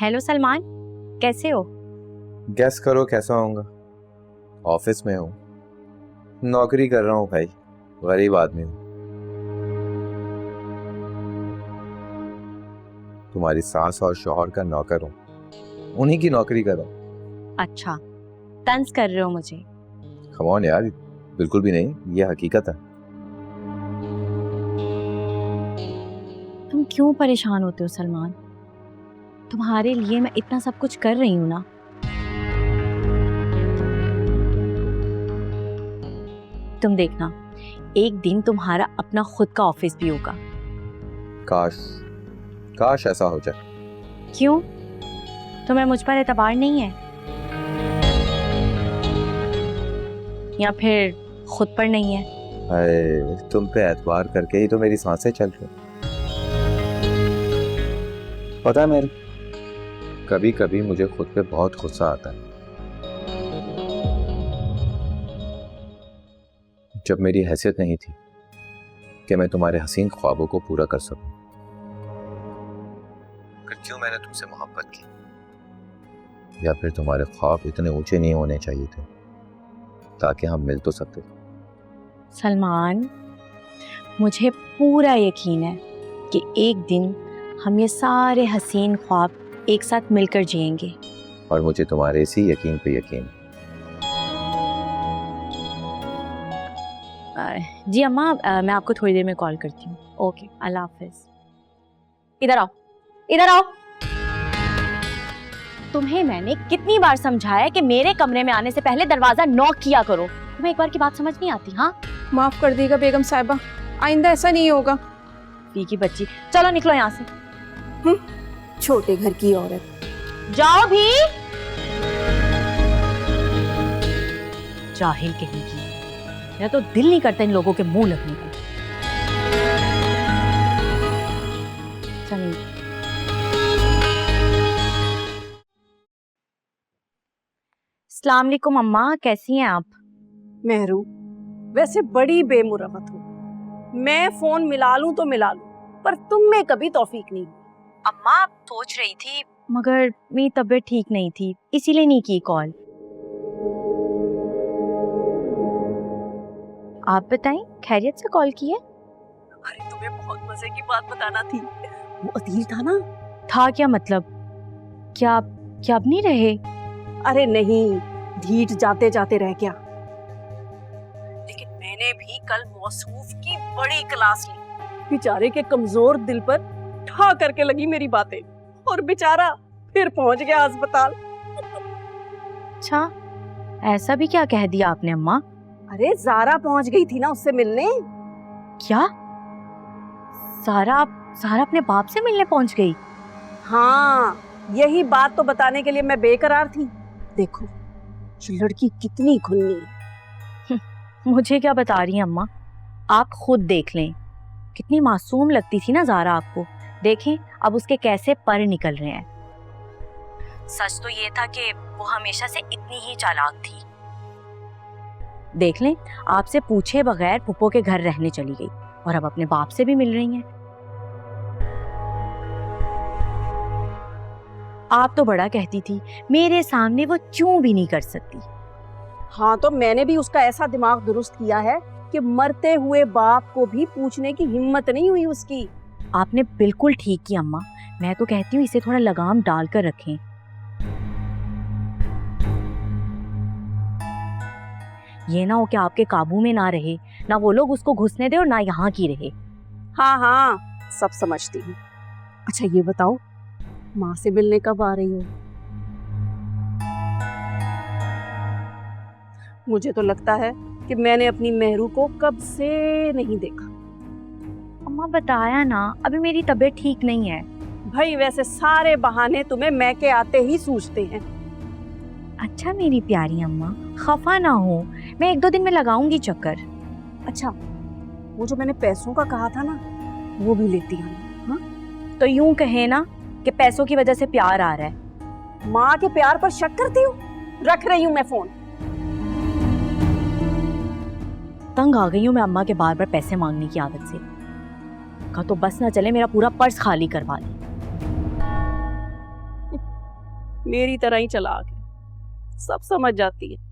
Hello Salman, कैसे हो? Gas करो कैसा होऊंगा। ऑफिस में हूँ, नौकरी कर रहा हूँ भाई, गरीब आदमी हूँ। तुम्हारी सास और शौहर का नौकर हूँ, उन्हीं की नौकरी कर रहा हूँ। अच्छा, तंज कर रहे हो मुझे? कम ऑन यार, बिल्कुल भी नहीं, ये हकीकत है। तुम क्यों परेशान होते हो सलमान? तुम्हारे लिए मैं इतना सब कुछ कर रही हूँ ना। तुम देखना, एक दिन तुम्हारा अपना खुद का ऑफिस भी होगा। काश काश ऐसा हो जाए। क्यों? तुम्हें मुझ पर एतबार नहीं है या फिर खुद पर नहीं है? अरे तुम पे एतबार करके ही तो मेरी सांसें चल रही। पता है मेरे, कभी कभी मुझे खुद पे बहुत गुस्सा आता है जब मेरी हैसियत नहीं थी कि मैं तुम्हारे हसीन ख्वाबों को पूरा कर सकूं। फिर क्यों मैंने तुमसे मोहब्बत की, या फिर तुम्हारे ख्वाब इतने ऊंचे नहीं होने चाहिए थे ताकि हम मिल तो सकते। सलमान, मुझे पूरा यकीन है कि एक दिन हम ये सारे हसीन ख्वाब एक साथ मिलकर जिएंगे। और मुझे तुम्हारे इसी यकीन पे यकीन। जी अम्मा, मैं आपको थोड़ी देर में कॉल करती हूँ। ओके, अल्लाह हाफिज। इधर आओ, इधर आओ। तुम्हें मैंने कितनी बार समझाया कि मेरे कमरे में आने से पहले दरवाजा नॉक किया करो। तुम्हें एक बार की बात समझ नहीं आती? हाँ, माफ कर देगा बेगम साहिबा, आइंदा ऐसा नहीं होगा। पी की बच्ची, चलो निकलो यहाँ से। छोटे घर की औरत। जाओ भी। जाहिल कहीं की, मेरा तो दिल नहीं करता इन लोगों के मुंह लगने को। चलिए। अस्सलाम वालेकुम अम्मा, कैसी हैं आप? मेहरू, वैसे बड़ी बेमुरवत हो। मैं फोन मिला लूं तो मिला लूं, पर तुम में कभी तौफीक नहीं। अम्मा, सोच रही थी मगर मेरी तबीयत ठीक नहीं थी, इसीलिए नहीं की कॉल। आप बताएं, खैरियत से कॉल की है? अरे तुम्हें बहुत मजे की बात बताना थी। वो अदील था ना। था क्या मतलब? क्या क्या अब नहीं रहे? अरे नहीं, धीट जाते जाते रह गया। लेकिन मैंने भी कल मौसूफ की बड़ी क्लास ली। बेचारे के कमजोर दिल पर ठा करके लगी मेरी बातें, और बेचारा फिर पहुंच गया अस्पताल। अच्छा, ऐसा भी क्या कह दिया आपने अम्मा? अरे ज़ारा पहुंच गई थी ना उससे मिलने। क्या? सारा सारा अपने बाप से मिलने पहुंच गई? हाँ, यही बात तो बताने के लिए मैं बेकरार थी। देखो ये लड़की कितनी खुन्नी है। मुझे क्या बता रही हैं अम्मा, आप खुद देख लें। कितनी मासूम लगती थी ना ज़ारा आपको। देखें अब उसके कैसे पर निकल रहे हैं। सच तो ये था कि वो हमेशा से इतनी ही चालाक थी। देख लें, आपसे पूछे बगैर पुप्पो के घर रहने चली गई और अब अपने बाप से भी मिल रही हैं। आप तो बड़ा कहती थी, मेरे सामने वो चूं भी नहीं कर सकती। हाँ, तो मैंने भी उसका ऐसा दिमाग दुरुस्त किया है कि मरते हुए बाप को भी पूछने की हिम्मत नहीं हुई उसकी। आपने बिल्कुल ठीक की अम्मा। मैं तो कहती हूँ इसे थोड़ा लगाम डाल कर रखें। ये ना हो कि आपके काबू में ना रहे, ना वो लोग उसको घुसने दे और ना यहाँ की रहे। हाँ हाँ, सब समझती हूँ। अच्छा ये बताओ, माँ से मिलने कब आ रही हो? मुझे तो लगता है कि मैंने अपनी मेहरू को कब से नहीं देखा। अम्मा बताया ना, अभी मेरी तबीयत ठीक नहीं है। भाई वैसे सारे बहाने तुम्हें मैके आते ही सूझते हैं। अच्छा मेरी प्यारी अम्मा, खफा ना हो, मैं 1-2 दिन में लगाऊंगी चक्कर। अच्छा, वो जो मैंने पैसों का कहा था ना, वो भी लेती हूँ। हाँ, तो यूं कहे ना कि पैसों की वजह से प्यार आ रहा है। माँ के प्यार पर शक करती हूँ। रख रही हूँ मैं फोन। तंग आ गई हूँ मैं अम्मा के बार बार पैसे मांगने की आदत से। का तो बस ना चले मेरा पूरा पर्स खाली करवा ले। मेरी तरह ही चालाक है, सब समझ जाती है।